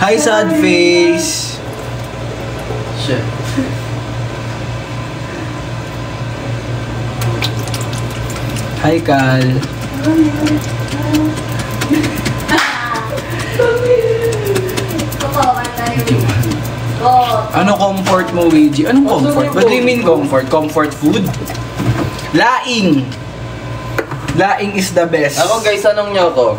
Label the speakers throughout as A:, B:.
A: Hi, sad face.
B: Shit.
A: Hi, Cal. Ano comfort mo, Ouija? Anong comfort? What do you mean comfort? Comfort food? Laing. Laing is the best.
B: Ako guys, anong nyo ako?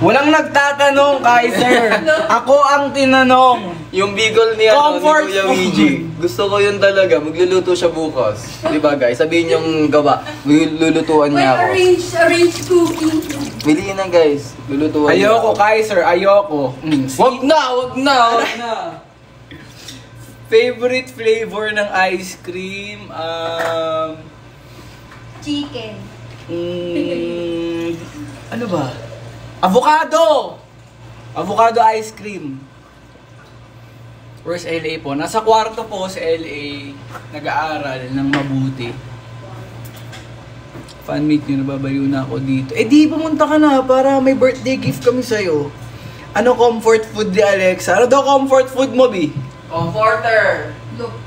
A: Walang nagtatanong, Kaiser. Ako ang tinanong.
B: Yung bigol ni
A: Comfort
B: ni Kuya
A: food.
B: Ouija. Gusto ko yun talaga. Magluluto siya bukas. Diba guys? Sabihin yung gawa. Lulutuan niya ako.
C: Arrange cooking.
B: Piliin na guys. Lulutuan niya
A: Ayoko,
B: ako.
A: Kaiser. Ayoko.
B: Wag na! Wag na! Wag na!
A: Favorite flavor ng ice cream?
C: Chicken.
A: Ano ba? Avocado! Avocado ice cream. Where's LA po? Nasa kwarto po sa LA. Nag-aaral ng mabuti. Fanmate nyo, nababaliw na ako dito. Eh di, pumunta ka na para may birthday gift kami sa'yo. Ano comfort food ni Alexa? Ano daw comfort food mo, Bi?
B: Comforter!
C: Look.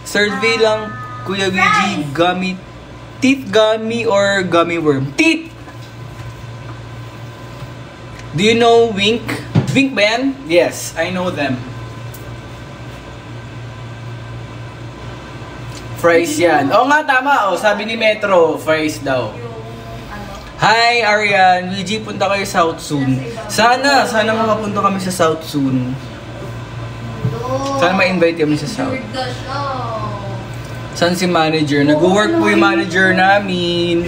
A: Survey lang, Kuya Ouija, gummy, teeth gummy or gummy worm? Teeth! Do you know Wink? Wink ba yan? Yes, I know them. Fries yan. Oo nga, tama. Oh, sabi ni Metro, fries daw.
C: Yung ano.
A: Hi, Arian. Ouija, punta kayo South soon. Sana makapunta kami sa South soon. Sana ma-invite kami sa South.
C: You're the show.
A: Saan si manager? Nag-work po yung manager namin.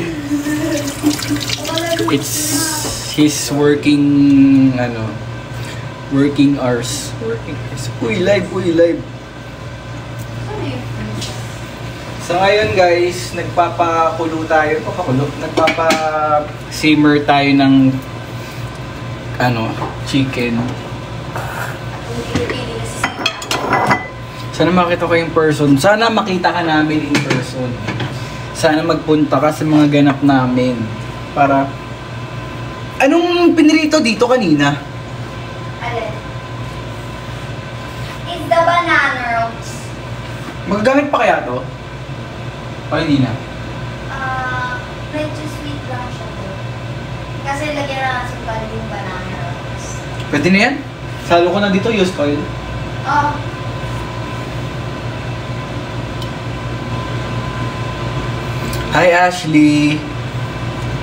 A: It's his working hours. Uy, live. So ngayon guys, nagpapakulo tayo. Nagpapa-simmer tayo ng chicken. Sana makita ko in person. Sana makita ka namin in person. Sana magpunta ka sa mga ganap namin. Para... Anong pinirito dito kanina?
C: Alin? It's the banana rolls.
A: Magagamit pa kaya to? O hindi na?
C: Medyo sweet lang siya to. Kasi lagyan na ng sukal yung banana rolls.
A: Pwede na yan? Salo ko na dito, use oil.
C: Oh.
A: Hi Ashley.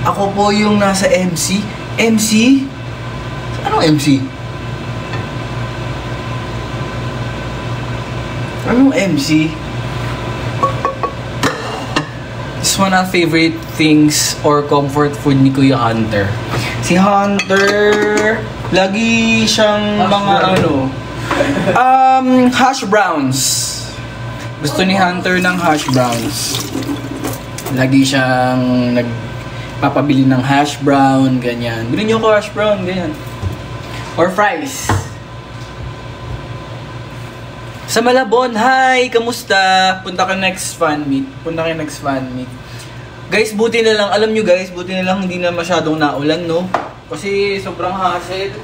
A: Ako po yung nasa MC. MC? Anong MC? Anong MC? This is one of favorite things or comfort food ni Kuya Hunter. Si Hunter, lagi siyang hash browns. Gusto ni Hunter ng hash browns. Lagi siyang nagpapabili ng hash brown, ganyan. Bilhin niyo ako hash brown, ganyan. Or fries. Sa Malabon, hi! Kamusta? Punta ka next fan meet. Guys, buti na lang, alam nyo guys, buti na lang hindi na masyadong naulan, no? Kasi sobrang hassle.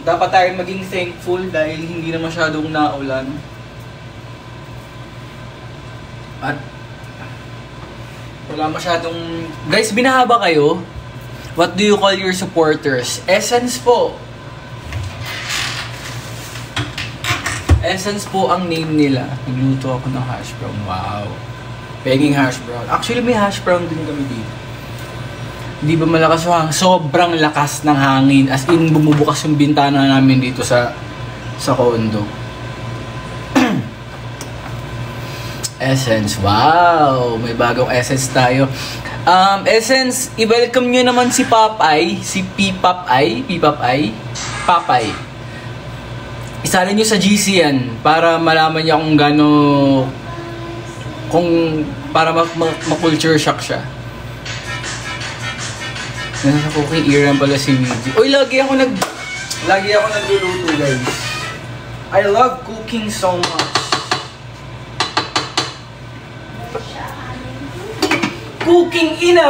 A: Dapat tayo maging thankful dahil hindi na masyadong naulan. At wala masyadong... Guys, binahaba kayo? What do you call your supporters? Essence po. Essence po ang name nila. Nagluto ako ng hash brown. Wow. Penging hash brown. Actually, may hash brown din kami dito. Hindi ba malakas yung hangin? Sobrang lakas ng hangin. As in, bumubukas yung bintana namin dito sa condo. Essence. Wow! May bagong Essence tayo. Essence, i-welcome nyo naman si Papay. Si P-Papay. Papay. Isali nyo sa GC yan para malaman niya kung para ma-culture shock siya. Nasa cooking era pala si Ouija. Uy, lagi ako nagluluto, guys. I love cooking so much. Cooking ina!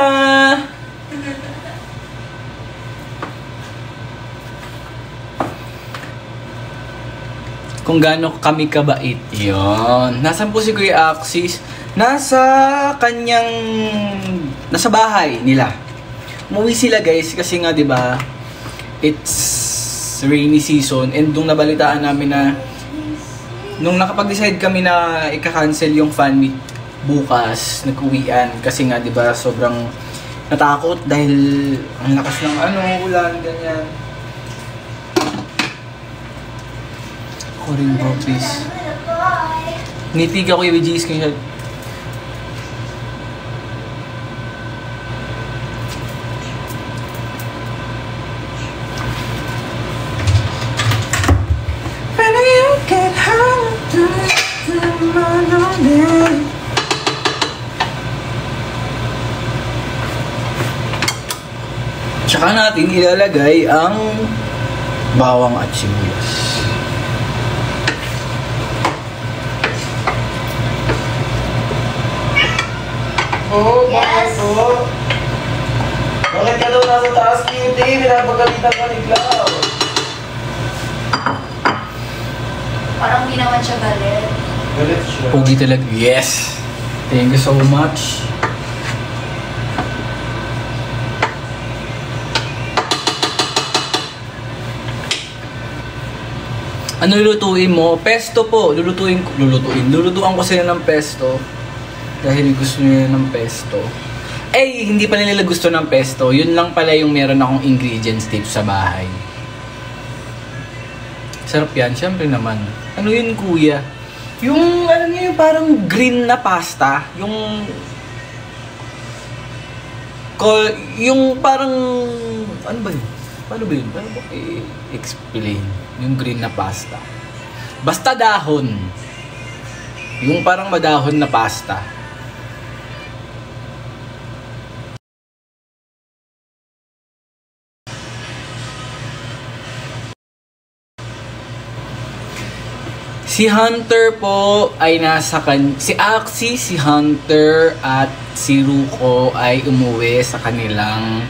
A: kung gaano kami kabait. Yun. Nasaan po si Kuya Axis? Nasa bahay nila. Umuwi sila guys kasi nga 'di ba? It's rainy season and nung nabalitaan namin na nung nakapag-decide kami na ika-cancel yung fan meet bukas, nag-uwian kasi nga 'di ba sobrang natakot dahil ang lakas ng ulan ganyan. Ako rin bro, please. Nitig ako yung VG screenshot. Tsaka natin ilalagay ang bawang at sibuyas.
C: Yes.
B: Bakit ka daw nasa taas, Cutie? Pinapagalitan ka ni Clau.
C: Parang hindi naman siya galit.
B: Galit siya.
A: Pogi talaga. Yes! Thank you so much. Ano lulutuin mo? Pesto po. Lulutuin Lulutuan ko sila ng pesto. Dahil gusto nila ng pesto. Eh, hindi pa nila gusto ng pesto. Yun lang pala yung meron akong ingredients dito sa bahay. Sarap yan. Siyempre naman. Ano yun, kuya? Yung, yung parang green na pasta. Yung parang, ano ba yun? Paano ba yun? Paano ba i-explain? Yung green na pasta. Basta dahon. Yung parang madahon na pasta. Si Hunter po ay si Axie, si Hunter at si Ruko ay umuwi sa kanilang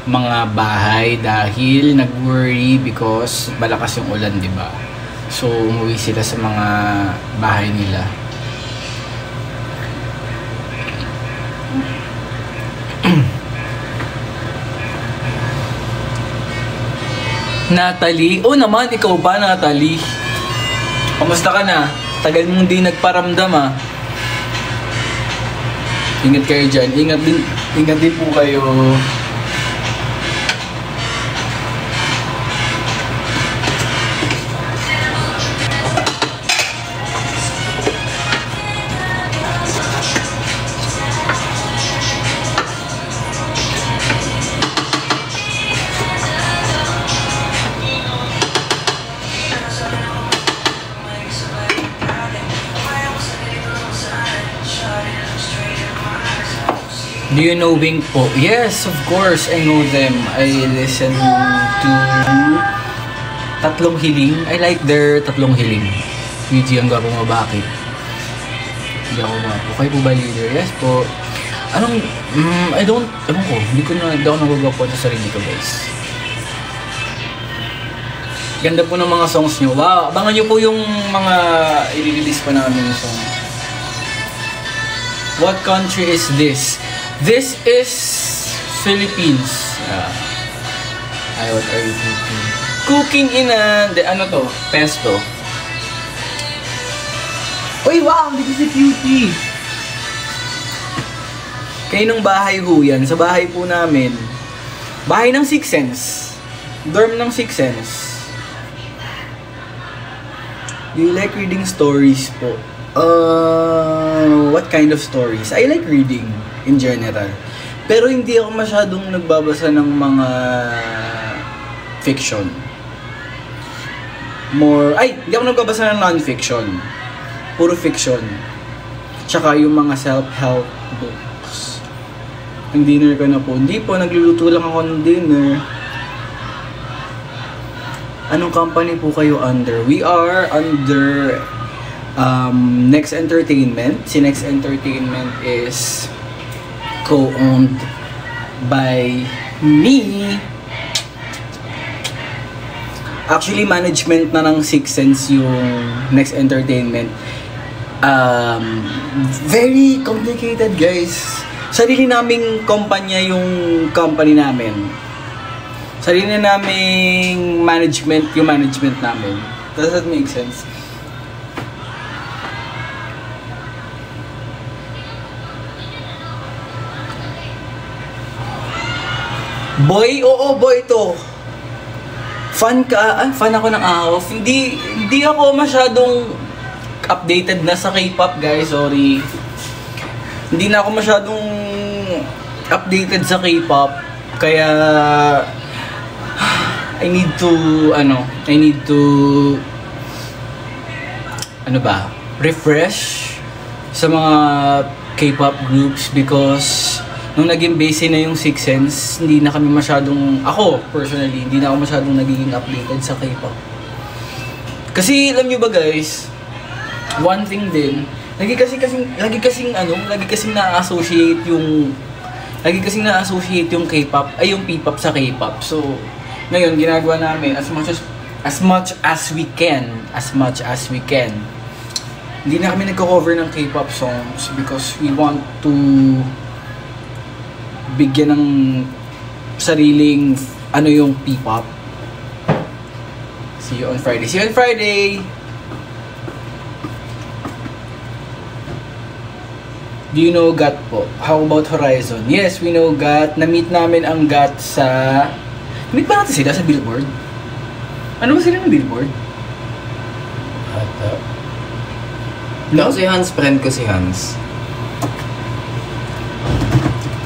A: mga bahay dahil nag-worry because malakas yung ulan, di ba? So umuwi sila sa mga bahay nila. Natalie? Oh naman, ikaw ba, Natalie? Kamusta ka na? Tagal mong di nagparamdam Ingat kayo dyan. Ingat din po kayo. Do you know Wink po? Yes, of course, I know them. I listen to Tatlong Hiling. I like their Tatlong Hiling. Yuji, ang gwapo mo, bakit? Hindi ako gwapo. Kayo po ba leader? Yes po. Ewan ko, hindi ako nagagapo sa sarili ko, guys. Ganda po ng mga songs nyo. Wow, abangan nyo po yung mga i-release pa namin yung song. What country is this? This is Philippines. What are you cooking? Cooking in pesto. Uy, wow! Dito si Cutie! Kainong bahay ho yan? Sa bahay po namin. Bahay ng Six Sense. Dorm ng Six Sense. Do you like reading stories po? What kind of stories? I like reading in general. Pero hindi ako masyadong nagbabasa ng mga fiction. Hindi ako nagbabasa ng non-fiction. Puro fiction. Tsaka yung mga self-help books. Ang dinner ko na po. Hindi po, nagluluto lang ako ng dinner. Anong company po kayo under? We are under Next Entertainment. Si Next Entertainment is co-owned by me. Actually, management na ng Six Sense yung Next Entertainment. Very complicated, guys. Sarili naming kumpanya yung company namin. Sarili naming management yung management namin. Does that make sense? Boy, oo, boy to. Fan ka? Fan ako ng AOF. Hindi ako masyadong updated na sa K-pop, guys. Sorry. Hindi na ako masyadong updated sa K-pop. Kaya I need to refresh sa mga K-pop groups because nung naging base na yung Six Sense, hindi na kami masyadong, ako personally, hindi na ako masyadong nagiging updated sa K-pop. Kasi alam nyo ba guys, one thing din, lagi kasing na-associate yung K-pop, ay yung P-pop sa K-pop. So, ngayon ginagawa namin as much as we can. Hindi na kami nagko-cover ng K-pop songs because we want to bigyan ng sariling yung P-pop. See you on Friday. Do you know GAT po? How about Horizon? Yes, we know GAT. Na-meet namin ang GAT sa... Na-meet ba natin sila sa Billboard? Ano ba sila ng Billboard?
B: No? Si Hans, friend ko si Hans.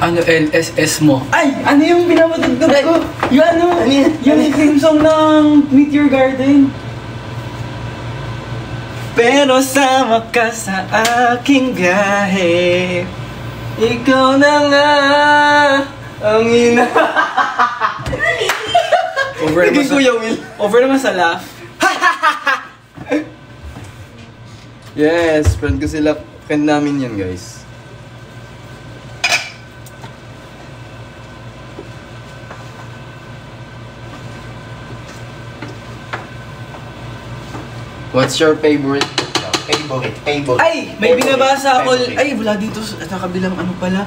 A: Ano LSS mo? Ay! Ano yung pinamatugtog ko? Yung theme song ng Meteor Garden. Pero sama ka sa aking gahe. Ikaw na nga ang ina. Over naman sa laugh.
B: Yes, friend ko sila. Friend namin yan, guys. What's your favorite? Favorite.
A: Ay! May binabasa ako. Ay, wala dito sa kabilang ano pala.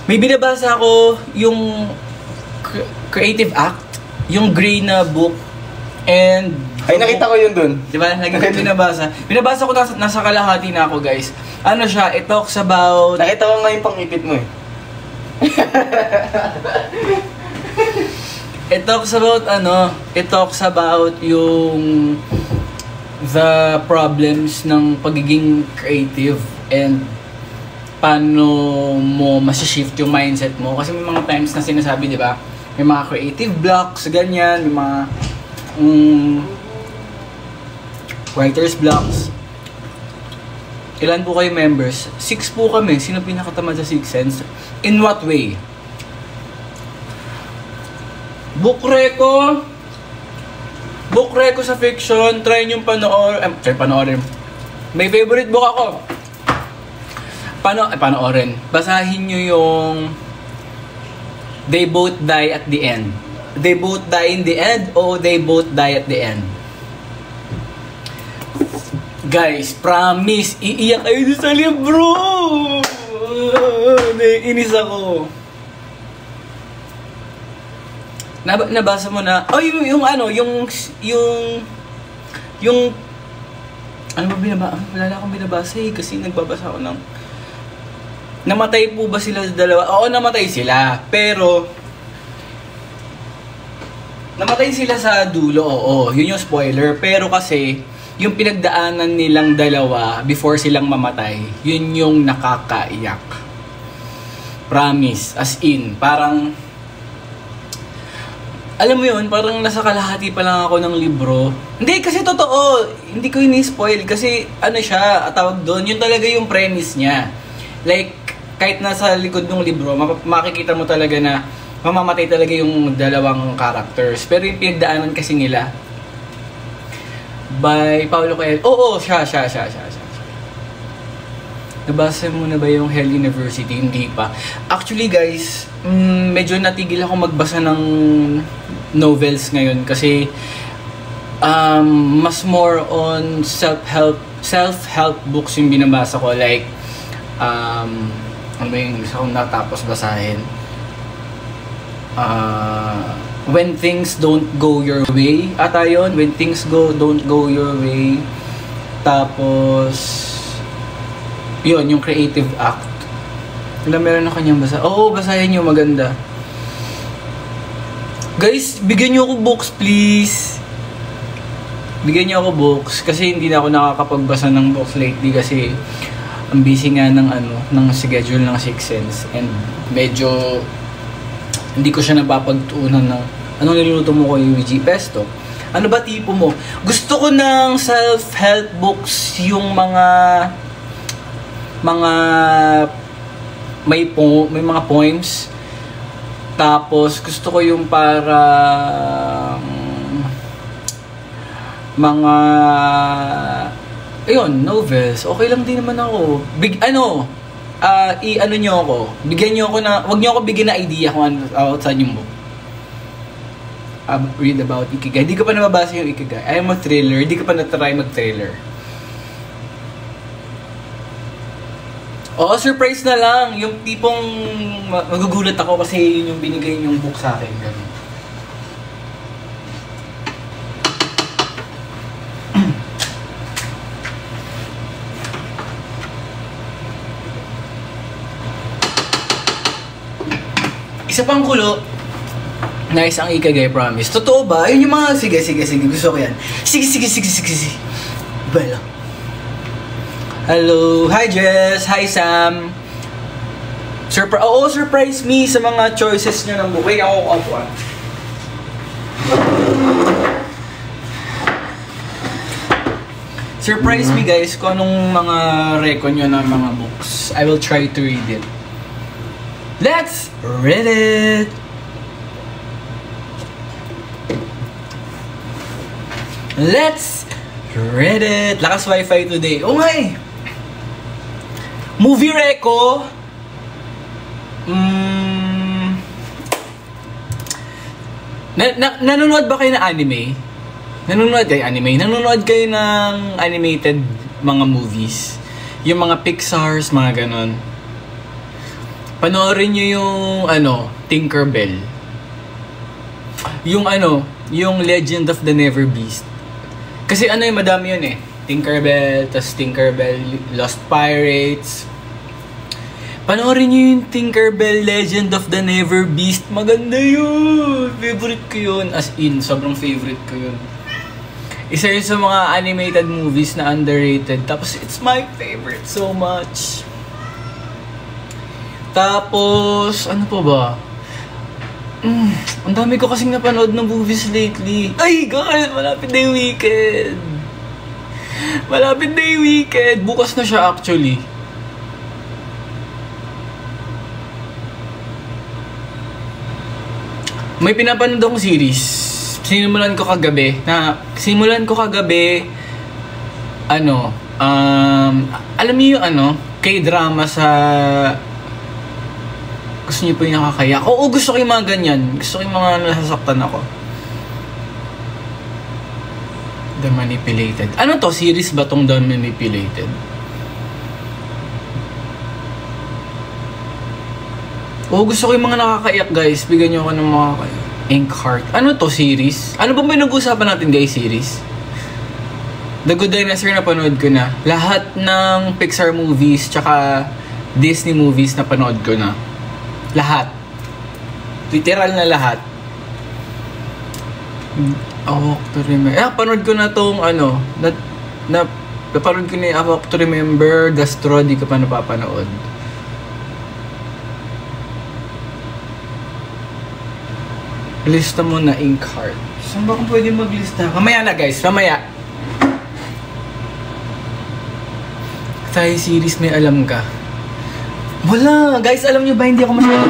A: May binabasa ako yung Creative Act. Yung gray na book. And...
B: Ay, nakita ko yun dun.
A: Diba? Lagi ko binabasa. Binabasa ko nasa kalahati na ako, guys. Ano siya? It talks about...
B: Nakita ko nga yung pangipit mo eh.
A: It talks about yung the problems ng pagiging creative and paano mo masishift yung mindset mo. Kasi may mga times na sinasabi, di ba? May mga creative blocks, ganyan. May mga writer's blocks. Ilan po kayo members? 6 po kami. Sino pinakatamad sa Six Sense? In what way? Book reco sa fiction, try nyo panoorin. May favorite book ako. Panoorin. Basahin nyo yung They Both Die at the End. They Both Die in the End o They Both Die at the End. Guys, promise, iiyak kayo sa libro! Naiinis ako. Nabasa mo na, yung ano ba binabasa? Wala na akong binabasa kasi nagbabasa ako ng, namatay po ba sila sa dalawa? Oo, namatay sila, pero, namatay sila sa dulo, oo, yun yung spoiler, pero kasi, yung pinagdaanan nilang dalawa before silang mamatay, yun yung nakakaiyak. Promise, as in, parang, alam mo yun, parang nasa kalahati pa lang ako ng libro. Hindi, kasi totoo. Hindi ko ini-spoil kasi ano siya, tawag doon, yun talaga yung premise niya. Like, kahit nasa likod ng libro, makikita mo talaga na mamamatay talaga yung dalawang characters. Pero yung pinagdaanan kasi nila, by Paulo Coelho. Oo, siya. Nabasa mo na ba yung Hell University? Hindi pa. Actually guys, medyo natigil ako magbasa ng novels ngayon kasi mas more on self-help books yung binabasa ko. Like, ano ba yung gusto kong natapos basahin? When things don't go your way. Ata yun, when things don't go your way. Tapos, yun, yung creative act. Wala, meron na kanyang basa. Oo, basahin nyo, maganda. Guys, bigyan nyo ako books, please. Bigyan nyo ako books. Kasi hindi na ako nakakapagbasa ng books lately kasi ang busy nga ng schedule ng Sixth Sense. And medyo hindi ko siya napapagtuunan ng anong niluluto mo ko yung Luigi Pesto. Ano ba tipo mo? Gusto ko ng self-help books, yung mga may mga poems. Tapos gusto ko yung para mga ayun, novels. Okay lang din naman ako. I-ano nyo ako. Bigyan nyo ako na, wag nyo ako bigyan na idea kung ano outside yung book. Read about Ikigai. Di ka pa nababasa yung Ikigai. I am a thriller. Di ka pa na-try mag-thriller. Oo, surprise na lang. Yung tipong magugulat ako kasi yun yung binigay yung book sa akin. Ganun. Isa pang kulo. Nice ang Ikigai, promise. Totoo ba? Yun yung mga, sige. Gusto ko yan. Sige. Well. Hello. Hi, Jess. Hi, Sam. Surprise me sa mga choices nyo ng book. Wait, ako up one. Surprise me, guys, kung anong mga reco nyo ng mga books. I will try to read it. Let's read it! Let's read it! Lakas wifi today. Oh my! Movie reco. Nanonood ba kayo ng anime? Nanonood kayo ng animated mga movies? Yung mga Pixars, mga ganon. Panoorin nyo yung Tinkerbell. Yung Legend of the Never Beast. Kasi madami yun eh. Tinkerbell, tas Tinkerbell Lost Pirates. Panoorin nyo yung Tinkerbell Legend of the Never Beast. Maganda yun. Favorite ko yun. As in, sobrang favorite ko yun. Isa yun sa mga animated movies na underrated. Tapos, it's my favorite so much. Tapos, ano pa ba? Ang dami ko kasing napanood ng movies lately. Ay, God! Malapit na yung weekend. Bukas na siya actually. May pinapanood akong series. Sinimulan ko kagabi. Alam niyo yung K-drama sa... Gusto niyo po yung nakakaya? Oo, gusto ko yung mga ganyan. Gusto ko yung mga nasasaktan ako. The Manipulated. Ano to? Series ba tong The Manipulated? Oo, gusto ko yung mga nakakaiyak, guys. Bigyan niyo ako ng mga Inkheart. Ano to? Series? Ano ba may nag-uusapan natin, guys? Series? The Good Dinosaur na panood ko na. Lahat ng Pixar movies tsaka Disney movies na panood ko na. Lahat. Literal na lahat. A Walk to Remember. Panood ko na tong napanood ko na yung A Walk to Remember, The Straw, di ko pa napapanood. Lista mo na Inkheart. Saan ba kung pwede maglista? Mamaya na, guys. Mamaya. Thai series, may alam ka? Wala! Guys, alam nyo ba, hindi ako masyadong...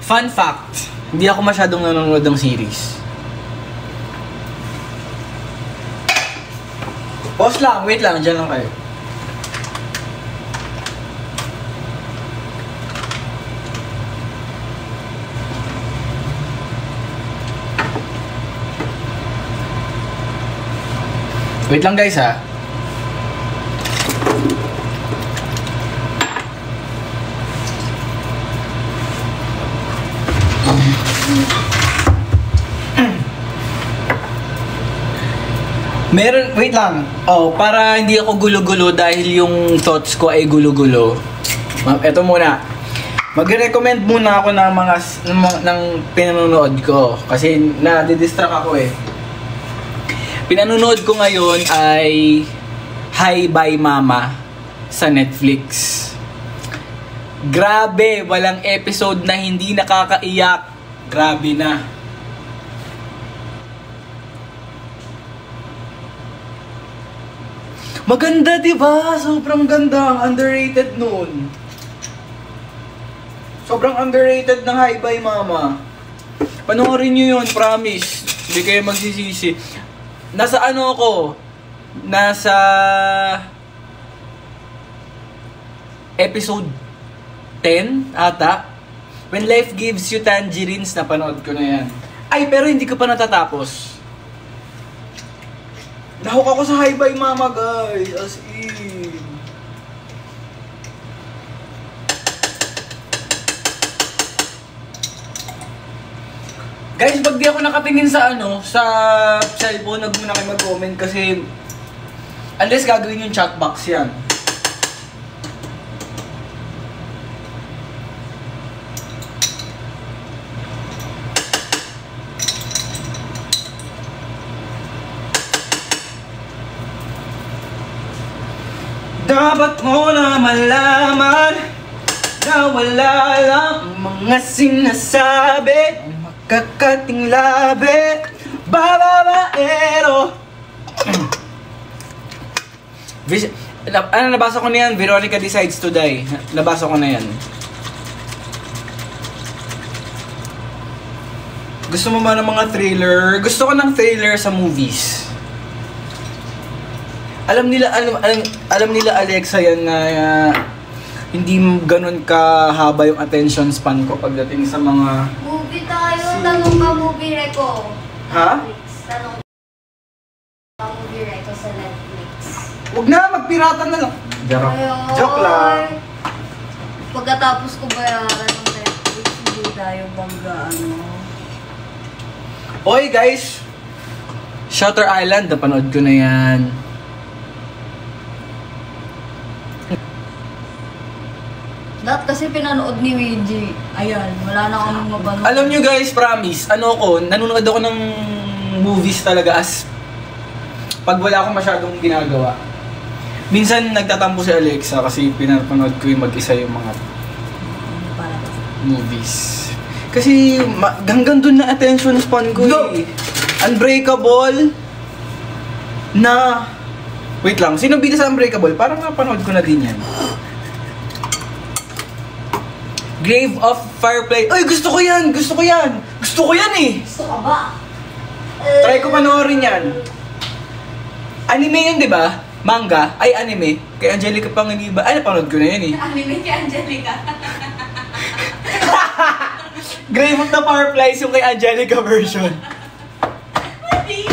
A: Fun fact, hindi ako masyadong nanonood ng series. Pause lang, wait lang, dyan lang kayo. Wait lang guys ha. Meron, wait lang. Oh, para hindi ako gulo-gulo dahil yung thoughts ko ay gulo-gulo. Eto muna. Magre-recommend muna ako ng mga ng pinanonood ko kasi na-distract ako eh. Pinanonood ko ngayon ay Hi Bye Mama sa Netflix. Grabe, walang episode na hindi nakakaiyak. Grabe na. Maganda, diba? Sobrang ganda. Underrated nun. Sobrang underrated ng Hi Bye Mama. Panoorin nyo yun, promise. Hindi kayo magsisisi. Nasa ano ako? Nasa episode 10 ata. When Life Gives You Tangerines, napanood ko na yan. Ay, pero hindi ko pa natatapos. Nahook ako sa Hi Bye Mama, guys. As in. Guys, pag di ako nakatingin sa sa cellphone, huwag muna kayo mag-comment kasi unless gagawin yung chat box yan. Dapat mo na malaman na wala lang mga sinasabi, makakating labi, bababaero. Ano, nabasa ko na yan? Veronica Decides to Die. Nabasa ko na yan. Gusto mo ba ng mga thriller? Gusto ko ng thriller sa movies. Alam nila Alexa yan na hindi ganun kahaba yung attention span ko pagdating sa mga
C: Movie tayo, tanong ka movie reco.
A: Ha?
C: Netflix. Tanong ka movie reco sa Netflix.
A: Huwag na, magpirata na lang. Joke lang.
C: Pagkatapos ko bayaran ng Netflix, hindi tayo bangga
A: Oy guys, Shutter Island, napanood ko na yan.
C: Dapat kasi pinanood ni Luigi. Ayan, wala na akong mabanood.
A: Alam nyo guys, promise, nanonood ako ng movies talaga as pag wala akong masyadong ginagawa. Minsan nagtatampo si Alexa kasi pinapanood ko yung mag-isa yung mga movies. Kasi hanggang dun na attention span ko eh. Unbreakable na... Wait lang, sino bida sa Unbreakable? Parang napanood ko na din yan. Grave of Firefly. Ay, gusto ko yan! Gusto ko yan! Gusto ko yan eh!
C: Gusto ka ba?
A: Try ko panoorin yan. Anime yun, di ba? Manga. Ay, anime. Kay Angelica Panganiban. Ay, napanood ko na yan eh.
C: Anime kay Angelica.
A: Grave of the Fireflies yung kay Angelica version.
C: Hindi!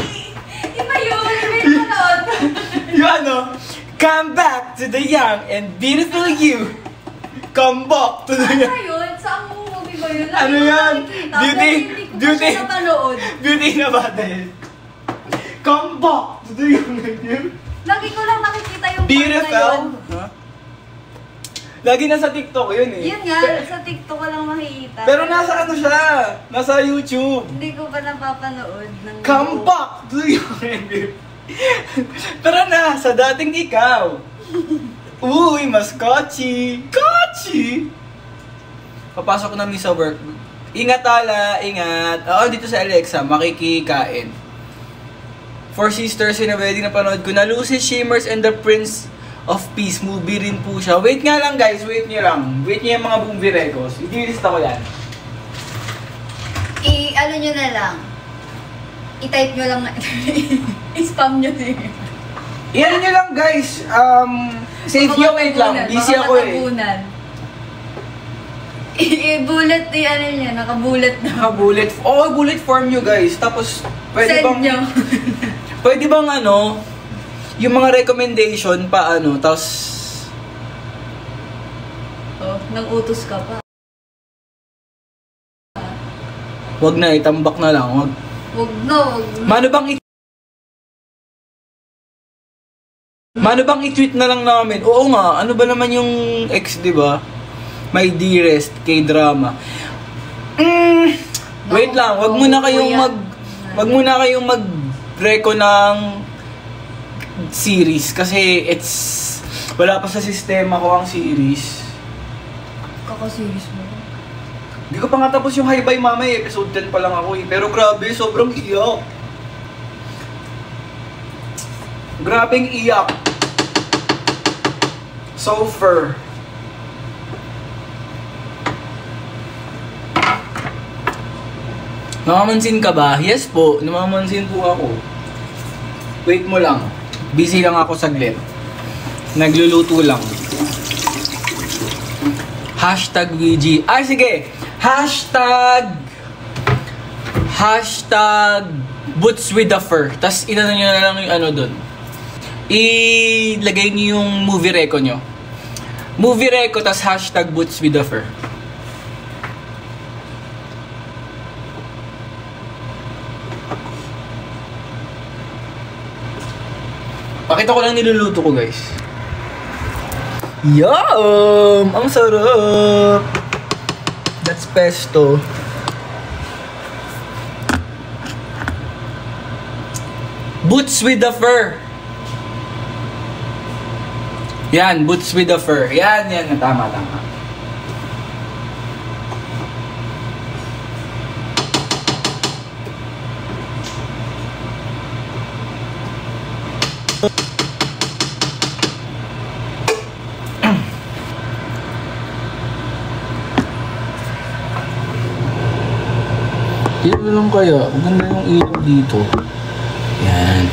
C: Iba yun! Iba yung panood.
A: Yung come back to the young and beautiful you. Come back to the young.
C: Ano yun? Saan mo movie ba yun?
A: Ano yan? Beauty.
C: Beauty. Hindi ko pa siya napanood.
A: Beauty na ba dahil? Come back to the young and you.
C: Lagi ko lang nakikita yung part na
A: Beautiful.
C: yun.
A: Huh? Lagi nasa TikTok yun eh.
C: Yun nga, sa TikTok ko lang makikita.
A: Pero nasa ano siya? Nasa YouTube.
C: Hindi ko pa napapanood ng
A: Come back to the young and you. Tara na, sa dating ikaw. Uy, mas kochi. Kochi! Papasok na sa work. Ingat tala, ingat. Oo, dito sa Alexa, makikikain. Four Sisters, sinabedi na panood ko na. Lucy Shimmers and the Prince of Peace. Movie rin po siya. Wait nga lang guys, wait nyo lang. Wait nyo yung mga movie recos. I-lista ko yan.
C: Ano nyo na lang. I-type nyo lang na. I-spam nyo din.
A: Iyan nyo lang guys. Save nyo, wait lang. Busy ako eh.
C: I-bullet, ano niya, naka-bullet na.
A: Naka-bullet. Oo, bullet form nyo guys. Tapos, pwede
C: Send
A: bang...
C: nyo.
A: Pwede bang yung mga recommendation pa tapos
D: nang utos ka pa.
A: wag na, itambak na lang. Wag.
D: Wag na.
A: Mano bang i-tweet na lang namin? Oo nga, ano ba naman yung ex, di ba? My dearest, K-drama. Wait lang, wag muna kayong mag-reco ng series kasi wala pa sa sistema ko ang series.
D: Kaka-series mo.
A: Hindi ko pa nga tapos yung Hi Bye Mama episode 10 pa lang ako pero grabe, sobrang iyak. Grabeng iyak. Sulfur. Namamansin ka ba? Yes po, namamansin po ako. Wait mo lang. Busy lang ako saglit. Nagluluto lang. #VG. Ay, sige. Hashtag Boots with the Fur. Tapos inano nyo na lang yung dun. Ilagay nyo yung movie reco nyo. Movie reco, tapos #Boots with the Fur. Pakita ko lang niluluto ko, guys. Yum! Ang sarap! That's pesto. Boots with the Fur. Yan, Boots with the Fur. Yan. Tama. Ano lang kaya? Maganda yung ilaw dito. Yan.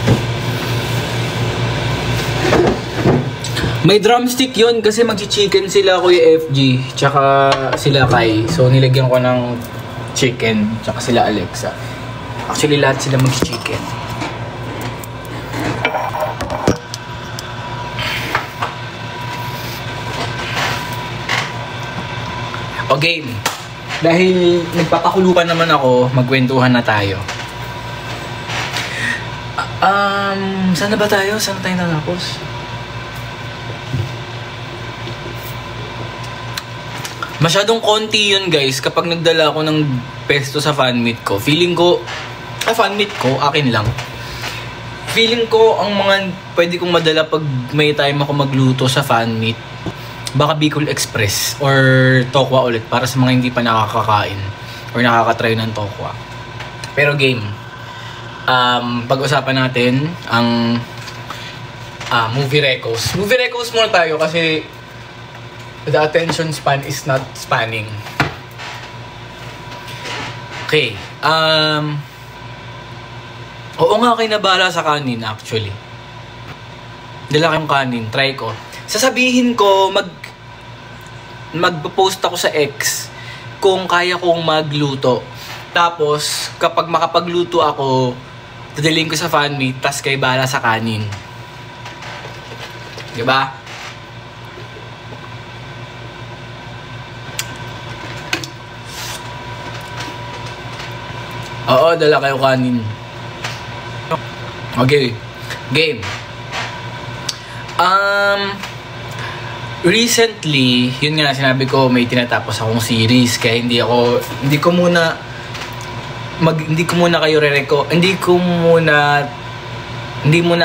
A: May drumstick yun kasi mag-chicken sila Kuya FG tsaka sila Kai. So nilagyan ko ng chicken tsaka sila Alexa. Actually lahat sila mag-chicken. O game. Dahil nagpapakulupan naman ako, magkwentuhan na tayo. Saan na ba tayo? Saan na tayo natapos? Masyadong konti yun, guys. Kapag nagdala ako ng pesto sa fan meet ko, feeling ko, fan meet ko, akin lang. Feeling ko, ang mga pwede kong madala pag may time ako magluto sa fan meet, baka Bicol Express or Tokwa ulit para sa mga hindi pa nakakakain or nakakatry ng Tokwa. Pero game, pag-usapan natin ang movie recos. Movie recos muna tayo kasi the attention span is not spanning. Okay. Oo nga, kayo nabala sa kanin actually. Dala kayong kanin, try ko. Sasabihin ko, magpo-post ako sa X kung kaya kong magluto. Tapos, kapag makapagluto ako, dadalhin ko sa fan meet, tas kayo bahala sa kanin. Diba? Oo, dala kayo kanin. Okay. Game. Recently, yun nga sinabi ko, may tinatapos akong series kaya hindi ko muna kayo re-reco. Hindi muna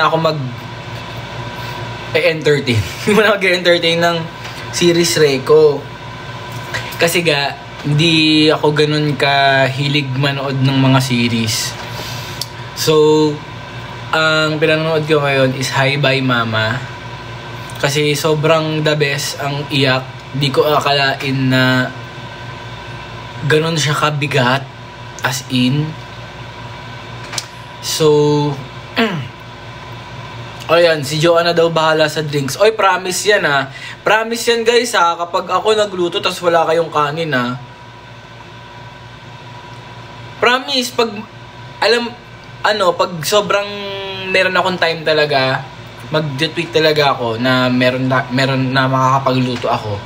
A: ako entertain. Hindi muna mag-entertain ng series reco. Kasi hindi ako ganun kahilig manood ng mga series. So, ang pinanood ko ngayon is Hi Bye Mama. Kasi sobrang the best ang iyak. Di ko akalain na ganun siya kabigat. As in. So, ayan, si Joanna daw bahala sa drinks. Oy, promise yan ha. Promise yan guys ha. Kapag ako nagluto tas wala kayong kanin ha. Promise, pag sobrang meron akong time talaga, mag-tweet talaga ako na meron na makakapagluto ako.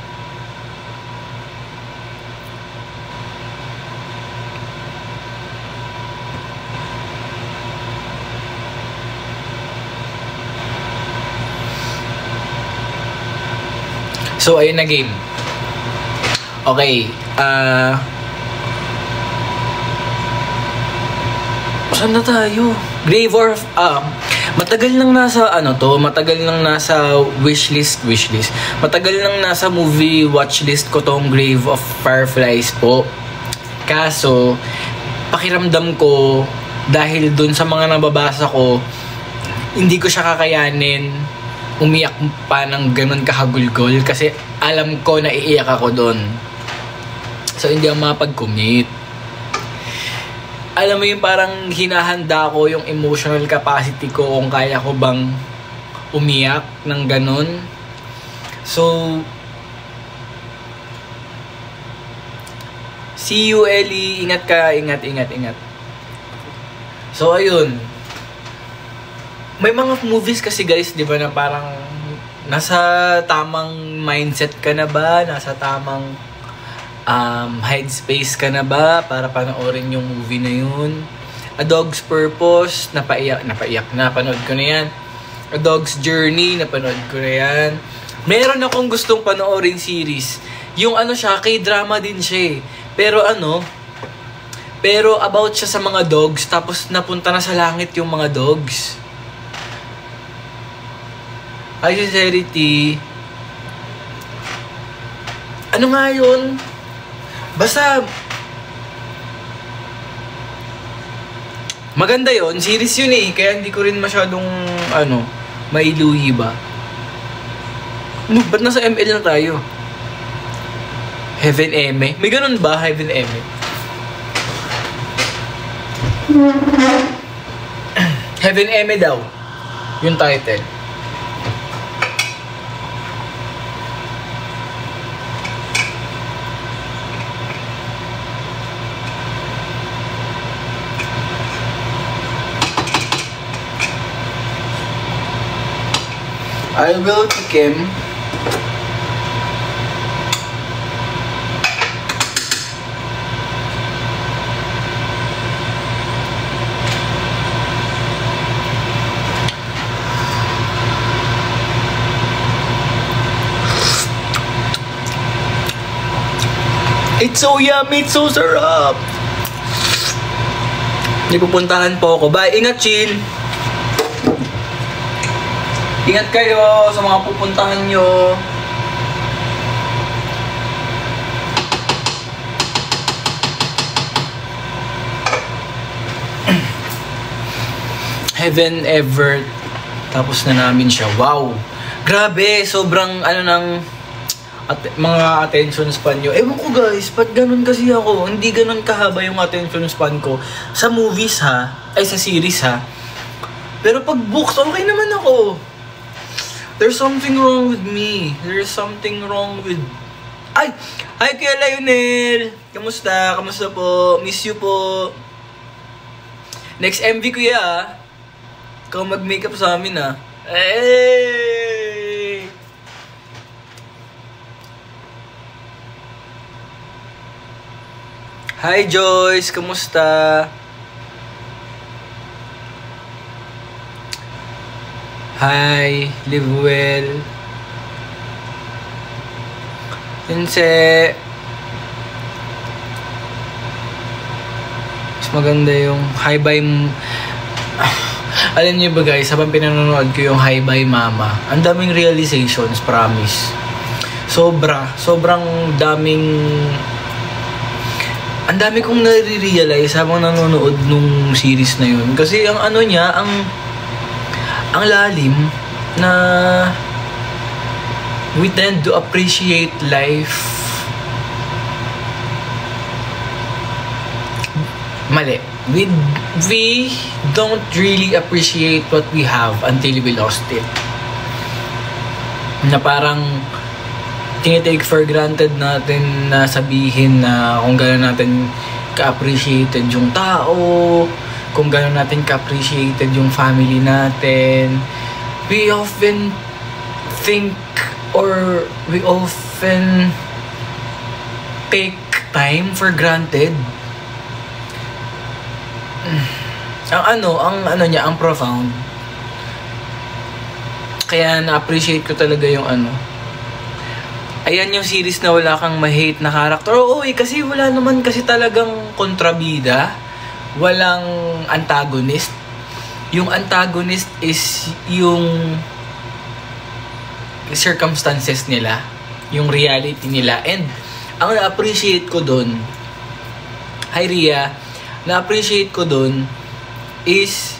A: So, ayun na game. Okay. Saan na tayo? Grave of... matagal nang nasa matagal nang nasa wishlist. Matagal nang nasa movie watchlist ko tong Grave of Fireflies po. Kaso, pakiramdam ko, dahil dun sa mga nababasa ko, hindi ko siya kakayanin umiyak pa ng ganun kahagulgol kasi alam ko na iiyak ako doon. So, hindi ako mapag-commit. Alam mo yung parang hinahanda ko yung emotional capacity ko kung kaya ko bang umiyak ng ganun. So, see you, Ellie. Ingat ka. Ingat. So, ayun. May mga movies kasi guys, di ba, na parang nasa tamang mindset ka na ba? Nasa tamang headspace ka na ba para panoorin yung movie na yun? A Dog's Purpose, napaiyak na, panood ko na yan. A Dog's Journey, napanood ko na yan. Meron akong gustong panoorin series. Yung siya, K-drama din siya eh. Pero about siya sa mga dogs, tapos napunta na sa langit yung mga dogs. Hi, Sincerity. Ano nga yun? Basta, maganda yun. Series yun eh. Kaya hindi ko rin masyadong, mailuhi ba? Ba't nasa ML na tayo? Heaven Eme? May ganun ba, Heaven Eme? Heaven Eme daw. Yung title.
B: I will kick him.
A: It's so yummy, it's so sarap. May pupuntahan po ako. Bye, ingat, Chin. Ingat kayo sa mga pupuntahan nyo. Heaven Ever. Tapos na namin siya. Wow! Grabe! Sobrang mga attention span nyo. Ewan ko guys, ba't ganun kasi ako? Hindi ganun kahaba yung attention span ko. Sa movies sa series Pero pag books, okay naman ako. There's something wrong with me. There's something wrong with... Ay! Hi Kuya Lionel! Kamusta? Kamusta po? Miss you po. Next MV Kuya Ikaw mag-makeup sa amin Hey! Hi Joyce! Kamusta? Hi, live well. Pinse. Mas maganda yung Hi Bye. Alam niyo ba guys, habang pinanonood ko yung Hi Bye Mama, ang daming realizations, promise. Sobrang daming... Ang dami kong nare-realize habang nanonood nung series na yun. Kasi ang niya, ang lalim na we tend to appreciate life. Mali. We don't really appreciate what we have until we lost it. Na parang tinitake for granted natin na sabihin na kung gano'n natin ka-appreciated yung tao, kung gano'n natin ka-appreciated yung family natin. we often think or we often take time for granted. Ang profound. Kaya na-appreciate ko talaga yung Ayan yung series na wala kang ma-hate na character. Oo, kasi wala naman kasi talagang kontrabida. Walang antagonist. Yung antagonist is yung circumstances nila. Yung reality nila. And ang na-appreciate ko dun, hi Ria, na-appreciate ko dun is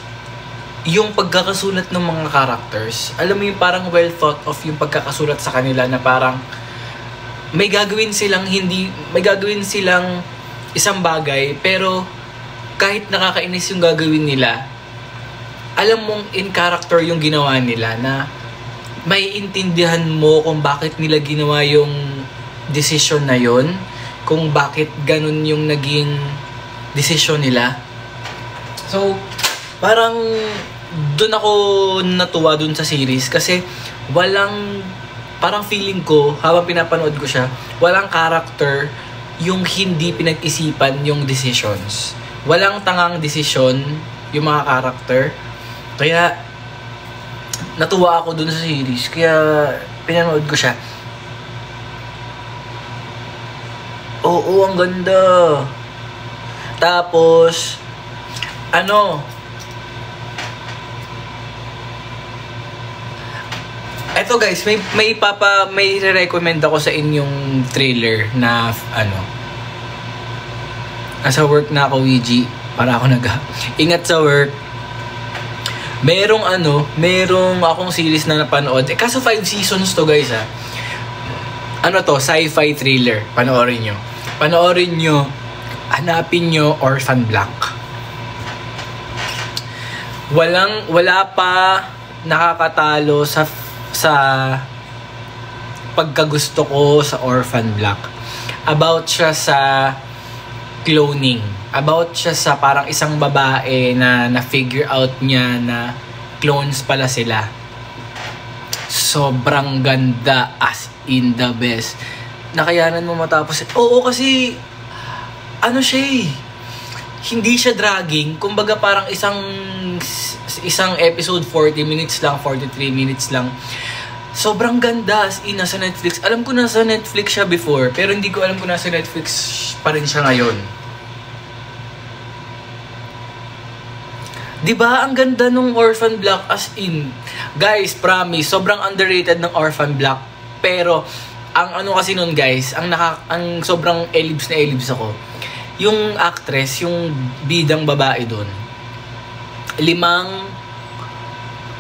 A: yung pagkakasulat ng mga characters. Alam mo yung parang well thought of yung pagkakasulat sa kanila na parang may gagawin silang isang bagay pero kahit nakakainis yung gagawin nila, alam mong in character yung ginawa nila na may intindihan mo kung bakit nila ginawa yung decision na yon, kung bakit ganun yung naging decision nila. So, parang doon ako natuwa doon sa series kasi parang feeling ko, habang pinapanood ko siya, walang character yung hindi pinag-isipan yung decisions. Walang tangang desisyon yung mga character. Kaya, natuwa ako dun sa series. Kaya, pinanood ko siya. Oo, ang ganda. Tapos, eto guys, may re-recommend ako sa inyong trailer na nasa work na ako, Ouija, para ako ingat sa work. Merong akong series na napanood. Kaso 5 seasons to guys ha. Sci-fi thriller. Panoorin nyo. Hanapin nyo Orphan Black. Wala pa nakakatalo sa pagkagusto ko sa Orphan Black. About siya sa cloning. About siya sa parang isang babae na na-figure out niya na clones pala sila. Sobrang ganda, as in the best. Nakayanan mo matapos. Oo, kasi hindi siya dragging. Kumbaga parang isang episode 40 minutes lang, 43 minutes lang. Sobrang ganda, as in, nasa Netflix. Alam ko nasa Netflix siya before, pero hindi ko alam kung nasa Netflix pa rin siya ngayon. Diba? Ang ganda nung Orphan Black, as in. Guys, promise, sobrang underrated ng Orphan Black. Pero, ang kasi nun guys, ang sobrang elibs na elibs ako. Yung actress, yung bidang babae dun, 5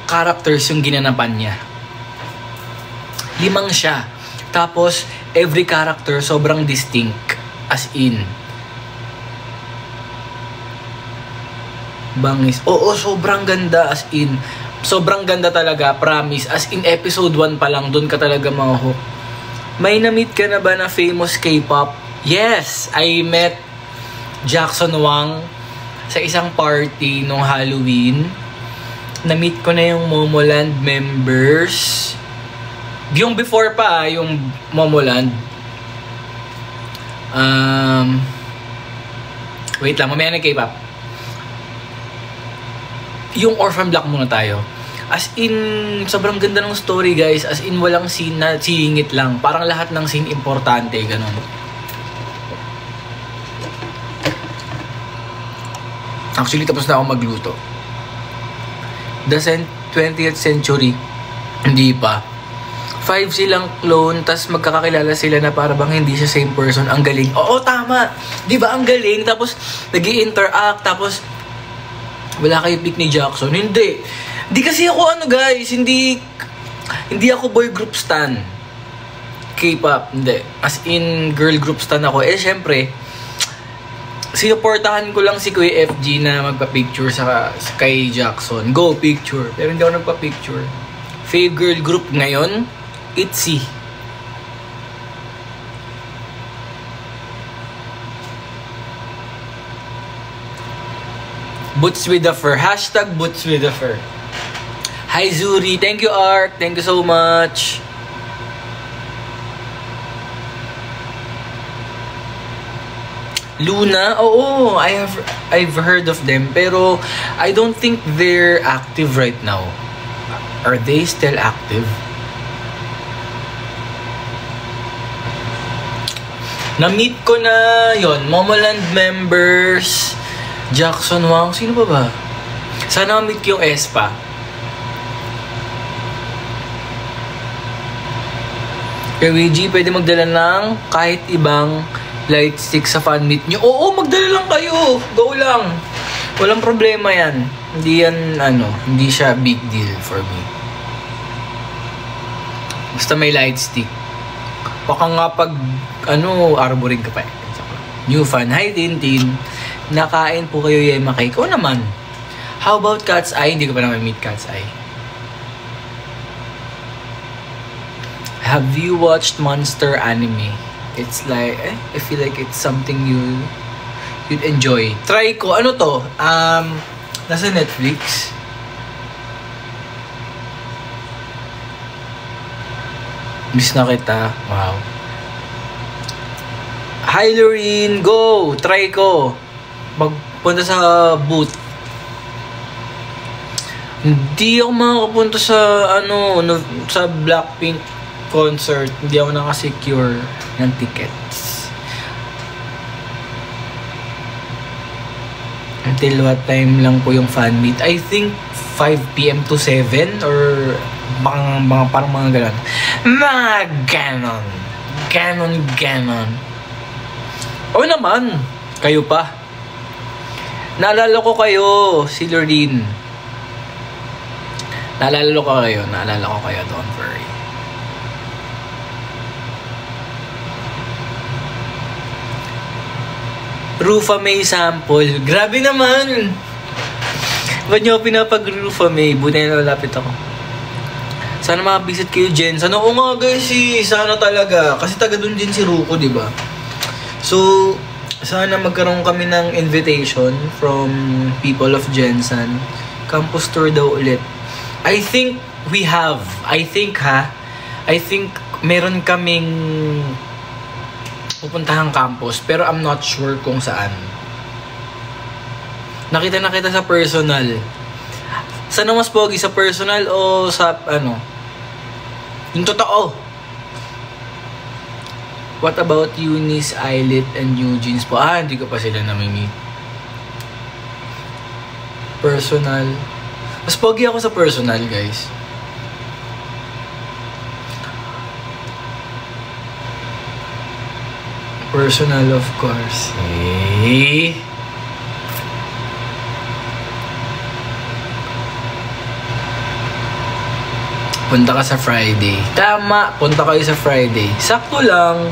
A: characters yung ginanapan niya. 5 siya. Tapos, every character sobrang distinct. As in. Bangis. Oo, sobrang ganda. As in. Sobrang ganda talaga. Promise. As in, episode 1 pa lang, dun ka talaga mahook. May na-meet ka na ba na famous K-pop? Yes! I met Jackson Wang sa isang party nung Halloween. Na-meet ko na yung Momoland members. Yung before pa, yung Momoland. Wait lang, mamaya na K-pop. Yung Orphan Black muna tayo. As in, sobrang ganda ng story guys. As in, walang scene na singit lang. Parang lahat ng scene importante, ganun. Actually, tapos na ako magluto. The 20th century, hindi pa. 5 silang clone, tas magkakakilala sila na para bang hindi siya same person. Ang galing. Oo, tama. Di ba ang galing? Tapos, nag-i-interact. Tapos, wala kayo pick ni Jackson. Hindi. Hindi kasi ako guys. Hindi ako boy group stan. K-pop. Hindi. As in, girl group stan ako. Syempre, sinuportahan ko lang si Kuya FG na magpa-picture kay Jackson. Go, picture. Pero hindi ako nagpa-picture. Fave girl group ngayon, ITZY. Boots with the fur. Hashtag Boots with the fur. Hi Zuri, thank you Ark, thank you so much. Luna, oo, I've heard of them pero I don't think they're active right now. Are they still active? Na-meet ko na yon, Momoland members, Jackson Wang, sino ba ba? Sana ma-meet ko yung Espa. Kay Luigi, pwede magdala ng kahit ibang light stick sa fan meet nyo. Oo, magdala lang kayo. Go lang. Walang problema yan. Hindi yan, hindi siya big deal for me. Basta may light stick. Baka nga pag, arboring ka pa eh. New fan. Hi, Tintin. Nakain po kayo Yema Cake. Oo naman. How about Cat's Eye? Hindi ko pa naman meet Cat's Eye. Have you watched Monster anime? It's like, I feel like it's something you'd enjoy. Try ko. Ano to? Nasa Netflix. Miss na kita. Wow. Hi, Lorene. Go! Try ko. Magpunta sa booth. Hindi ako makakapunta sa, sa Blackpink concert. Hindi ako nakasecure ng tickets. Until what time lang po yung fan meet? I think 5 PM to 7 or parang mga ganon. Mga ganon. Ganon. O naman, kayo pa. Naalala ko kayo, si Lorene. Naalala ko kayo, don't worry. Rufa May sample. Grabe naman! Ba't nyo pinapag-Rufa May? Buti na lalapit ako. Sana makabisit kayo, Jensen. Oo nga guys, sana talaga. Kasi taga dun din si Ruko, diba? So, sana magkaroon kami ng invitation from people of Jensen. Campus tour daw ulit. I think we have. I think meron kaming pupuntahang campus, pero I'm not sure kung saan. Nakita sa personal. Sana mas pogi, sa personal o sa yung totoo? What about Eunice, Eyelet, and Eugene's po? Hindi ko pa sila nami-meet. Personal. Mas pogi ako sa personal, guys. Personal, of course. Punta ka sa Friday. Tama, punta kayo sa Friday. Sakto lang.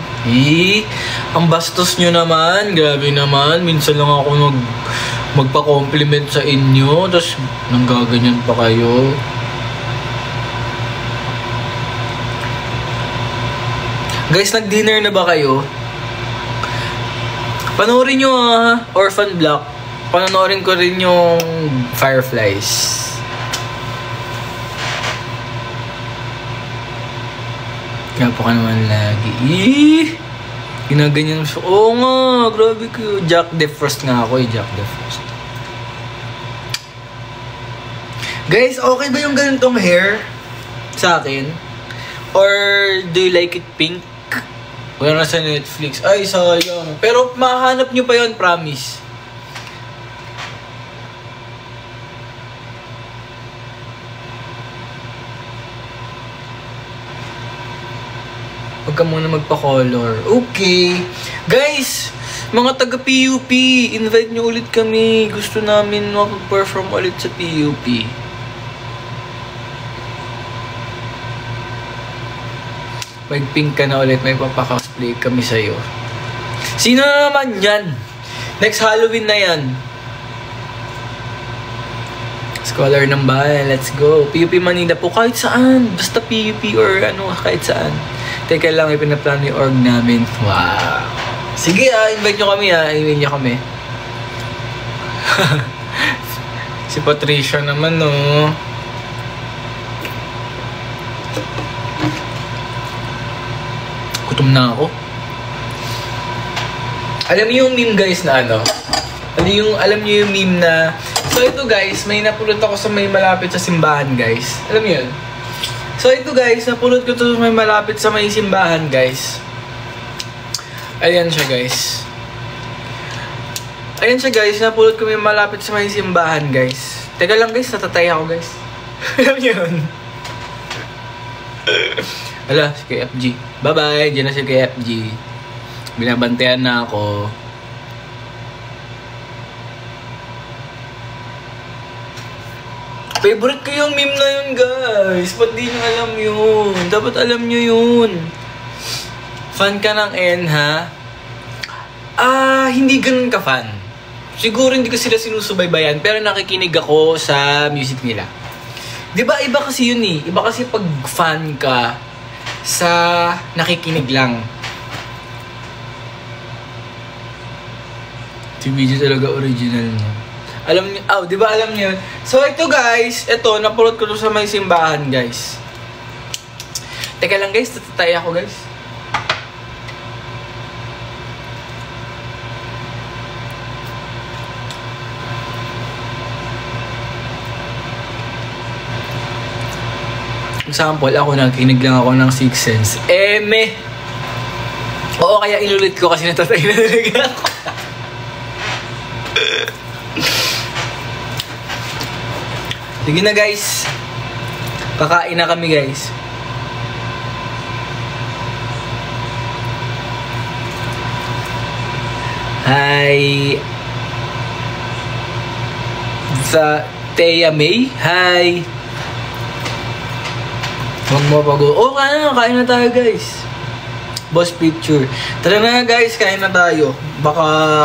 A: Ang bastos nyo naman. Grabe naman. Minsan lang ako magpa-compliment sa inyo. Tapos nanggaganyan pa kayo. Guys, nag-dinner na ba kayo? Panoorin nyo Orphan Black. Panoorin ko rin yung Fireflies. Kaya po ka naman lagi. Ginaganyan mo siya. Oo nga, grabe ko. Jack Defrost nga ako Jack Defrost. Guys, okay ba yung ganitong hair sa akin? Or do you like it pink? Wala na sa Netflix. Ay, sayang. Pero mahanap nyo pa yun, promise. Huwag ka muna magpa-color. Okay. Guys, mga taga-PUP, invite nyo ulit kami. Gusto namin mag-perform ulit sa PUP. Mag-pink ka na ulit, may papaka-cosplay kami sa'yo. Sino na naman yan? Next Halloween na yan. Scholar ng bayan, let's go. PUP Manila po, kahit saan. Basta PUP or kahit saan. Teka lang, ipinaplano yung org namin. Wow. Sige invite nyo kami invite nyo kami. Si Patricia naman Gutom na ako. Alam niyo yung meme guys na ano? Alam niyo yung meme na... So ito guys, may napulot ako sa may malapit sa simbahan guys. Alam niyo yun? So ito guys, napulot ko to sa may malapit sa may simbahan guys. Ayan siya guys. Ayan siya guys, napulot ko may malapit sa may simbahan guys. Teka lang guys, natatay ako guys. Alam niyo yun? Hala, si KFG. Bye-bye, dyan na si KFG. Binabantayan na ako. Favorite ko yung meme na yun, guys. Ba't di nyo alam yun? Dapat alam nyo yun. Fan ka ng N, ha? Hindi ganun ka fan. Siguro hindi ko sila sinusubaybayan, pero nakikinig ako sa music nila. Diba, iba kasi yun eh. Iba kasi pag fan ka sa nakikinig lang. Si video talaga original niya. Alam niyo, di ba alam niyo? So ito guys, ito napulot ko to sa may simbahan guys. Teka lang guys, tatatay ako guys. Example, ako nakikinig lang ako ng Sixth Sense. Oo, kaya inulit ko kasi natatay na talaga ako. Sige na guys. Kakain na kami guys. Hi. Sa Thea May. Hi. Huwag mo pag- kain na tayo guys. Boss picture. Tara na guys, kain na tayo. Baka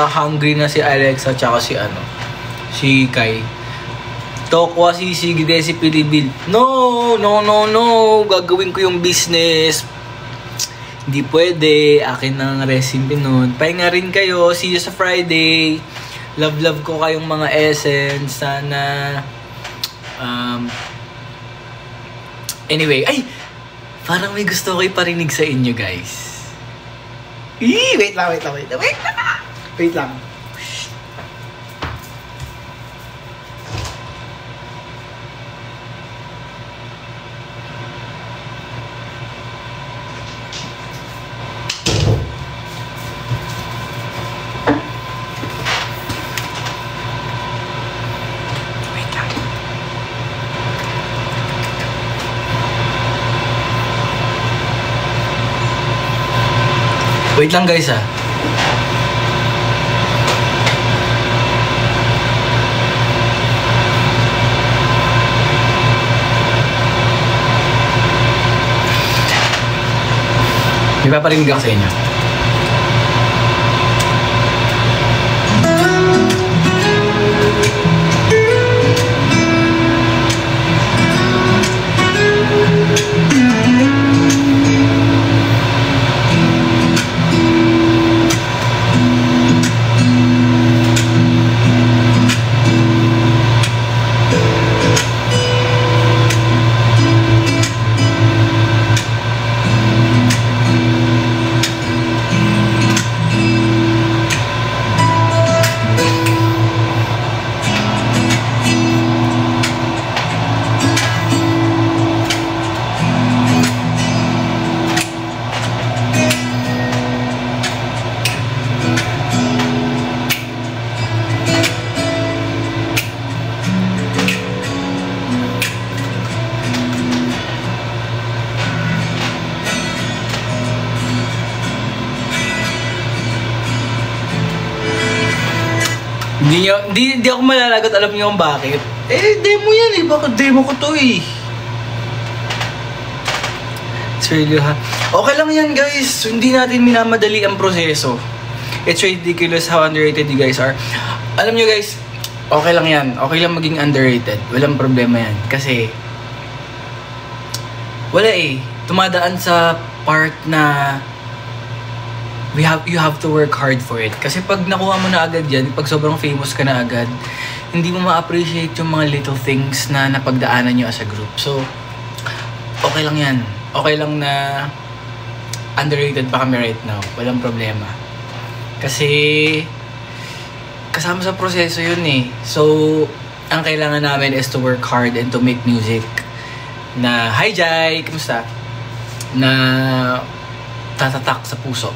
A: hungry na si Alexa tsaka si Kai. Tokwa si Sigide si Pilibil. No. Gagawin ko yung business. Hindi pwede. Akin ang recipe nun. Pahinga rin kayo. See you sa Friday. Love ko kayong mga essence. Sana anyway, parang may gusto ko iparinig sa inyo guys. Wait lang. Wait lang guys May paparinig ako sa inyo. Hindi ako malalagot, alam niyo kung bakit? Demo yan eh. Bakit demo ko to eh? It's really okay lang yan guys. Hindi natin minamadali ang proseso. It's ridiculous how underrated you guys are. Alam niyo guys, okay lang yan. Okay lang maging underrated. Walang problema yan. Kasi, wala tumadaan sa part na you have to work hard for it. Kasi pag nakuha mo na agad yan, pag sobrang famous ka na agad, hindi mo ma-appreciate yung mga little things na napagdaanan nyo as a group. So, okay lang yan. Okay lang na underrated pa kami right now. Walang problema. Kasi kasama sa proseso yun eh. So, ang kailangan namin is to work hard and to make music na, hi Jai! Kamusta? Na tatatak sa puso.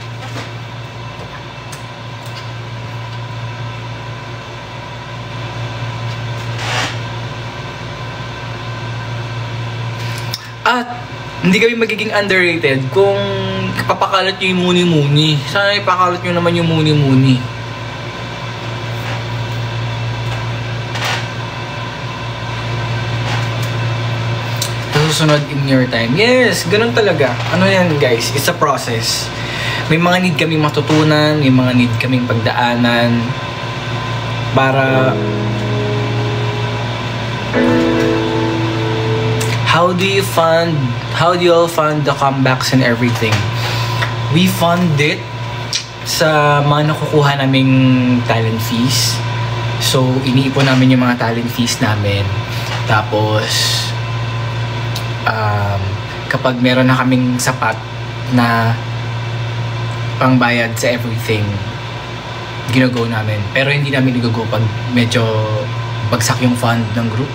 A: At hindi kami magiging underrated kung papakalat nyo yung muni-muni. Sana ipakalat nyo naman yung muni-muni. Susunod in your time. Yes, ganun talaga. Ano yan guys? It's a process. May mga need kaming matutunan, may mga need kaming pagdaanan para how do you all fund the comebacks and everything? We fund it sa mga nakukuha naming talent fees. So, iniipon namin yung mga talent fees namin. Tapos, kapag meron na kaming sapat na pangbayad sa everything, ginago namin. Pero hindi namin ginago pag medyo bagsak yung fund ng group.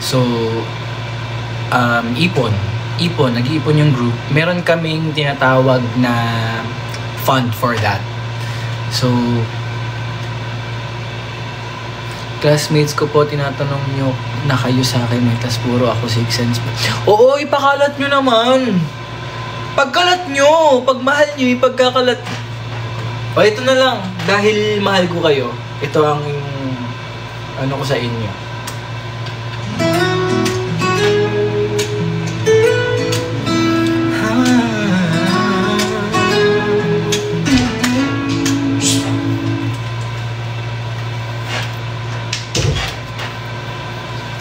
A: So, nag-iipon yung group. Meron kaming tinatawag na fund for that. So, classmates ko po, tinatanong nyo na kayo sa akin eh, tas puro ako 6 cents. Oo, ipakalat nyo naman! Pagkalat nyo! Pag mahal nyo, ipagkakalat. O, ito na lang. Dahil mahal ko kayo, ito ang ano ko sa inyo.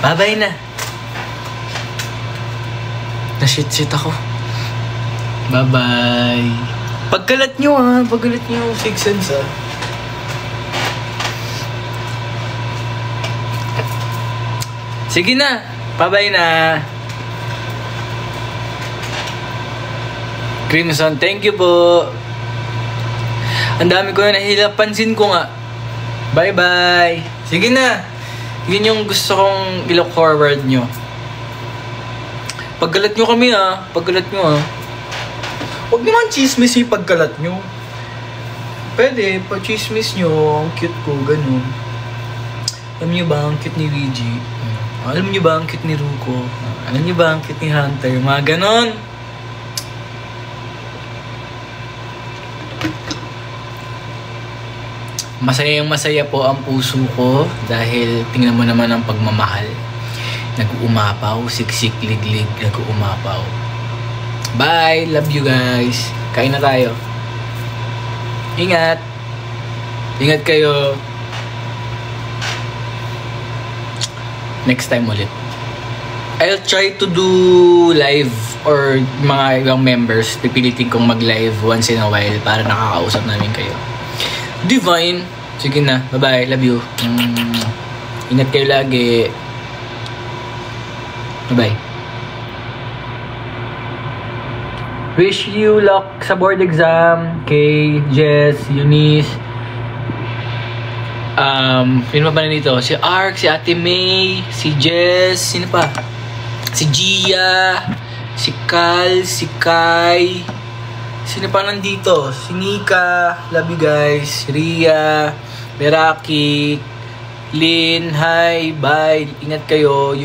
A: Bye-bye na. Na-shit ako. Bye-bye. Pagkalat nyo ha. Pagkalat nyo 6 cents ha. Sige na. Bye-bye na. Crimson, thank you po. Ang dami ko na nahila. Pansin ko nga. Bye-bye. Sige na. Yun yung gusto kong i-look forward nyo. Paggalat nyo kami ha. Paggalat nyo ha. Huwag naman chismis yung paggalat nyo. Pwede, pag-chismis nyo. Ang cute ko, ganun. Alam nyo ba ang cute ni Luigi? Alam nyo ba ang cute ni Ruko? Alam nyo ba ang cute ni Hunter? Mga ganun. Masaya po ang puso ko dahil tingnan mo naman ang pagmamahal. Nag-uumapaw, siksik, liglig, nag-uumapaw. Bye! Love you guys! Kain na tayo. Ingat! Ingat kayo. Next time ulit. I'll try to do live or mga ibang members. Pipilitin kong mag-live once in a while para nakakausap namin kayo. Divine! Sige na. Bye-bye. Love you. Ingat kayo lagi. Bye-bye. Wish you luck sa board exam. Kay Jess, Eunice. Sino pa nandito? Si Ark, si Ate May, si Jess. Sino pa? Si Gia, si Cal, si Kai. Sino pa nandito? Si Nika. Love you guys. Ria, Meraki, Lynn. Hi, bye. Ingat kayo.